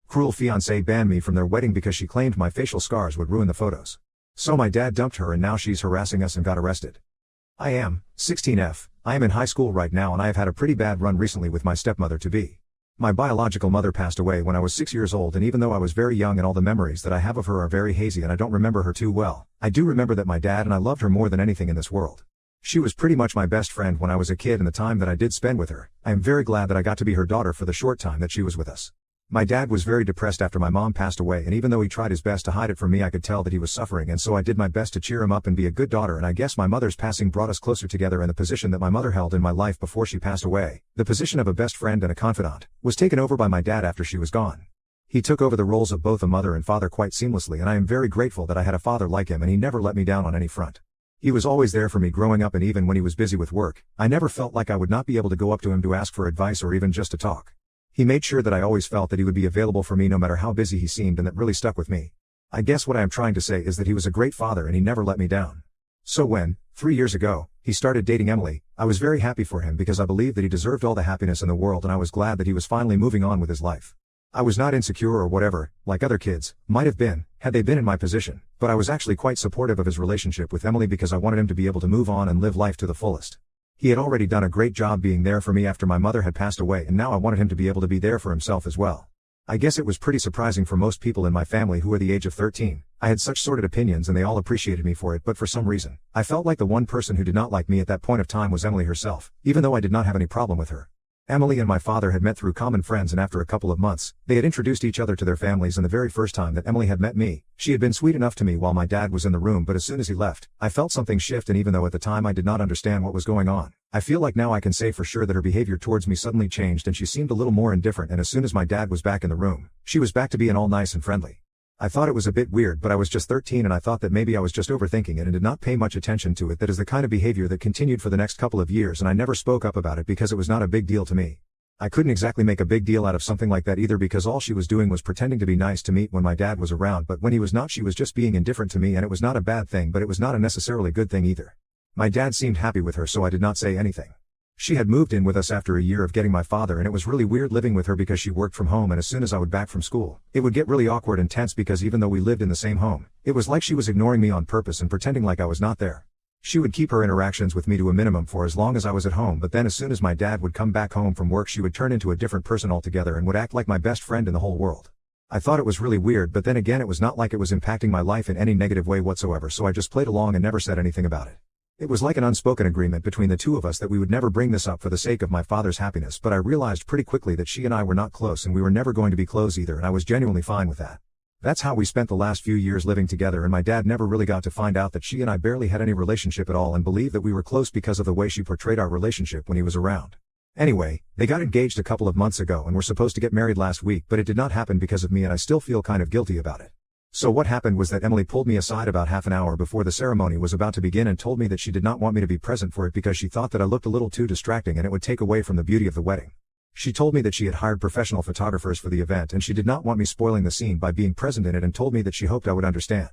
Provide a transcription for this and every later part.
cruel fiancé banned me from their wedding because she claimed my facial scars would ruin the photos. So my dad dumped her and now she's harassing us and got arrested. I am 16F. I am in high school right now and I have had a pretty bad run recently with my stepmother-to-be. My biological mother passed away when I was 6 years old, and even though I was very young and all the memories that I have of her are very hazy and I don't remember her too well, I do remember that my dad and I loved her more than anything in this world. She was pretty much my best friend when I was a kid, and the time that I did spend with her, I am very glad that I got to be her daughter for the short time that she was with us. My dad was very depressed after my mom passed away, and even though he tried his best to hide it from me, I could tell that he was suffering, and so I did my best to cheer him up and be a good daughter, and I guess my mother's passing brought us closer together, and the position that my mother held in my life before she passed away, the position of a best friend and a confidant, was taken over by my dad after she was gone. He took over the roles of both a mother and father quite seamlessly, and I am very grateful that I had a father like him, and he never let me down on any front. He was always there for me growing up, and even when he was busy with work, I never felt like I would not be able to go up to him to ask for advice or even just to talk. He made sure that I always felt that he would be available for me no matter how busy he seemed, and that really stuck with me. I guess what I am trying to say is that he was a great father and he never let me down. So when, 3 years ago, he started dating Emily, I was very happy for him because I believed that he deserved all the happiness in the world, and I was glad that he was finally moving on with his life. I was not insecure or whatever, like other kids might have been, had they been in my position, but I was actually quite supportive of his relationship with Emily because I wanted him to be able to move on and live life to the fullest. He had already done a great job being there for me after my mother had passed away, and now I wanted him to be able to be there for himself as well. I guess it was pretty surprising for most people in my family who were the age of 13. I had such sorted opinions and they all appreciated me for it, but for some reason, I felt like the one person who did not like me at that point of time was Emily herself, even though I did not have any problem with her. Emily and my father had met through common friends, and after a couple of months, they had introduced each other to their families, and the very first time that Emily had met me, she had been sweet enough to me while my dad was in the room, but as soon as he left, I felt something shift, and even though at the time I did not understand what was going on, I feel like now I can say for sure that her behavior towards me suddenly changed and she seemed a little more indifferent, and as soon as my dad was back in the room, she was back to being all nice and friendly. I thought it was a bit weird, but I was just 13 and I thought that maybe I was just overthinking it and did not pay much attention to it. That is the kind of behavior that continued for the next couple of years, and I never spoke up about it because it was not a big deal to me. I couldn't exactly make a big deal out of something like that either, because all she was doing was pretending to be nice to me when my dad was around, but when he was not, she was just being indifferent to me, and it was not a bad thing, but it was not a necessarily good thing either. My dad seemed happy with her, so I did not say anything. She had moved in with us after a year of getting my father, and it was really weird living with her because she worked from home, and as soon as I would back from school, it would get really awkward and tense because even though we lived in the same home, it was like she was ignoring me on purpose and pretending like I was not there. She would keep her interactions with me to a minimum for as long as I was at home, but then as soon as my dad would come back home from work, she would turn into a different person altogether and would act like my best friend in the whole world. I thought it was really weird, but then again it was not like it was impacting my life in any negative way whatsoever, so I just played along and never said anything about it. It was like an unspoken agreement between the two of us that we would never bring this up for the sake of my father's happiness, but I realized pretty quickly that she and I were not close, and we were never going to be close either, and I was genuinely fine with that. That's how we spent the last few years living together, and my dad never really got to find out that she and I barely had any relationship at all and believed that we were close because of the way she portrayed our relationship when he was around. Anyway, they got engaged a couple of months ago and were supposed to get married last week, but it did not happen because of me, and I still feel kind of guilty about it. So what happened was that Emily pulled me aside about half an hour before the ceremony was about to begin and told me that she did not want me to be present for it because she thought that I looked a little too distracting and it would take away from the beauty of the wedding. She told me that she had hired professional photographers for the event and she did not want me spoiling the scene by being present in it, and told me that she hoped I would understand.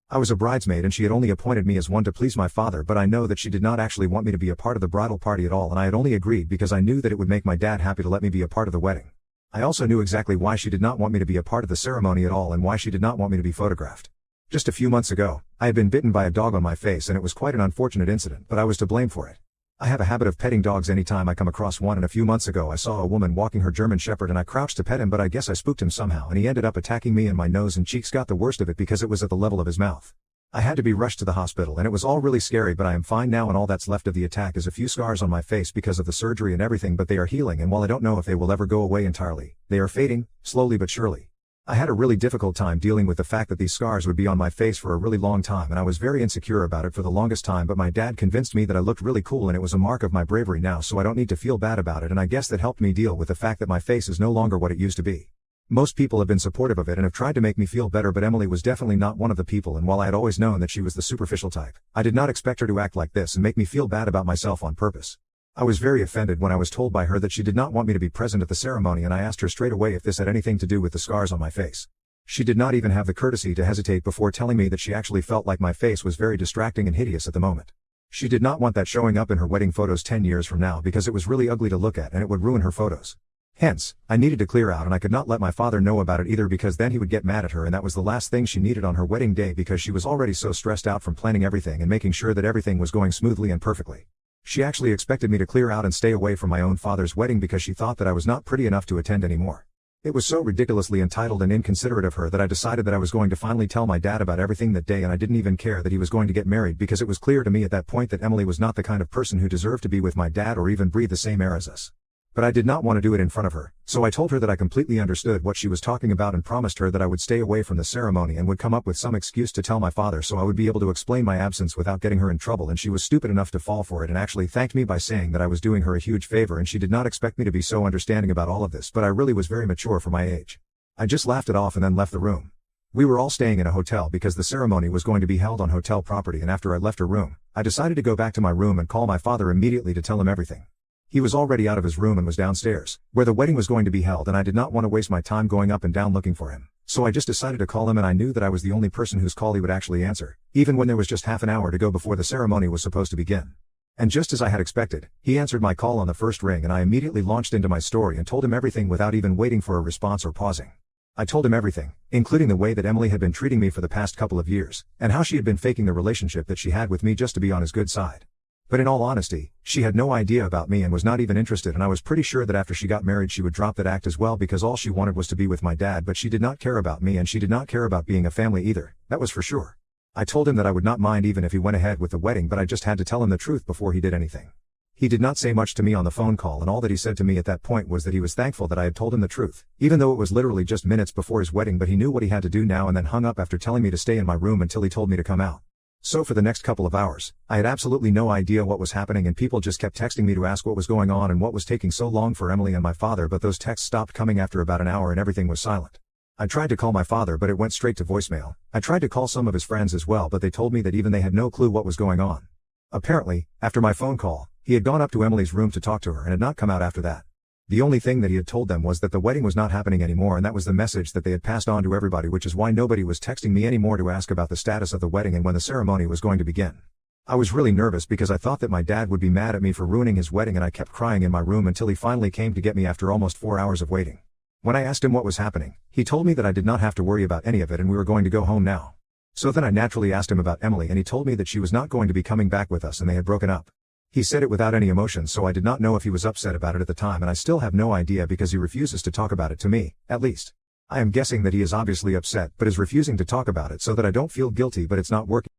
I was a bridesmaid and she had only appointed me as one to please my father, but I know that she did not actually want me to be a part of the bridal party at all, and I had only agreed because I knew that it would make my dad happy to let me be a part of the wedding. I also knew exactly why she did not want me to be a part of the ceremony at all and why she did not want me to be photographed. Just a few months ago, I had been bitten by a dog on my face, and it was quite an unfortunate incident, but I was to blame for it. I have a habit of petting dogs anytime I come across one, and a few months ago I saw a woman walking her German Shepherd and I crouched to pet him, but I guess I spooked him somehow and he ended up attacking me, and my nose and cheeks got the worst of it because it was at the level of his mouth. I had to be rushed to the hospital and it was all really scary, but I am fine now, and all that's left of the attack is a few scars on my face because of the surgery and everything, but they are healing, and while I don't know if they will ever go away entirely, they are fading, slowly but surely. I had a really difficult time dealing with the fact that these scars would be on my face for a really long time, and I was very insecure about it for the longest time, but my dad convinced me that I looked really cool and it was a mark of my bravery now, so I don't need to feel bad about it, and I guess that helped me deal with the fact that my face is no longer what it used to be. Most people have been supportive of it and have tried to make me feel better, but Emily was definitely not one of the people, and while I had always known that she was the superficial type, I did not expect her to act like this and make me feel bad about myself on purpose. I was very offended when I was told by her that she did not want me to be present at the ceremony, and I asked her straight away if this had anything to do with the scars on my face. She did not even have the courtesy to hesitate before telling me that she actually felt like my face was very distracting and hideous at the moment. She did not want that showing up in her wedding photos 10 years from now because it was really ugly to look at and it would ruin her photos. Hence, I needed to clear out and I could not let my father know about it either because then he would get mad at her and that was the last thing she needed on her wedding day because she was already so stressed out from planning everything and making sure that everything was going smoothly and perfectly. She actually expected me to clear out and stay away from my own father's wedding because she thought that I was not pretty enough to attend anymore. It was so ridiculously entitled and inconsiderate of her that I decided that I was going to finally tell my dad about everything that day and I didn't even care that he was going to get married because it was clear to me at that point that Emily was not the kind of person who deserved to be with my dad or even breathe the same air as us. But I did not want to do it in front of her, so I told her that I completely understood what she was talking about and promised her that I would stay away from the ceremony and would come up with some excuse to tell my father so I would be able to explain my absence without getting her in trouble, and she was stupid enough to fall for it and actually thanked me by saying that I was doing her a huge favor and she did not expect me to be so understanding about all of this, but I really was very mature for my age. I just laughed it off and then left the room. We were all staying in a hotel because the ceremony was going to be held on hotel property, and after I left her room, I decided to go back to my room and call my father immediately to tell him everything. He was already out of his room and was downstairs, where the wedding was going to be held, and I did not want to waste my time going up and down looking for him. So I just decided to call him, and I knew that I was the only person whose call he would actually answer, even when there was just half an hour to go before the ceremony was supposed to begin. And just as I had expected, he answered my call on the first ring and I immediately launched into my story and told him everything without even waiting for a response or pausing. I told him everything, including the way that Emily had been treating me for the past couple of years, and how she had been faking the relationship that she had with me just to be on his good side. But in all honesty, she had no idea about me and was not even interested, and I was pretty sure that after she got married she would drop that act as well because all she wanted was to be with my dad, but she did not care about me and she did not care about being a family either, that was for sure. I told him that I would not mind even if he went ahead with the wedding, but I just had to tell him the truth before he did anything. He did not say much to me on the phone call, and all that he said to me at that point was that he was thankful that I had told him the truth, even though it was literally just minutes before his wedding, but he knew what he had to do now, and then hung up after telling me to stay in my room until he told me to come out. So for the next couple of hours, I had absolutely no idea what was happening, and people just kept texting me to ask what was going on and what was taking so long for Emily and my father, but those texts stopped coming after about an hour and everything was silent. I tried to call my father, but it went straight to voicemail. I tried to call some of his friends as well, but they told me that even they had no clue what was going on. Apparently, after my phone call, he had gone up to Emily's room to talk to her and had not come out after that. The only thing that he had told them was that the wedding was not happening anymore, and that was the message that they had passed on to everybody, which is why nobody was texting me anymore to ask about the status of the wedding and when the ceremony was going to begin. I was really nervous because I thought that my dad would be mad at me for ruining his wedding, and I kept crying in my room until he finally came to get me after almost 4 hours of waiting. When I asked him what was happening, he told me that I did not have to worry about any of it and we were going to go home now. So then I naturally asked him about Emily, and he told me that she was not going to be coming back with us and they had broken up. He said it without any emotion, so I did not know if he was upset about it at the time, and I still have no idea because he refuses to talk about it to me, at least. I am guessing that he is obviously upset but is refusing to talk about it so that I don't feel guilty, but it's not working.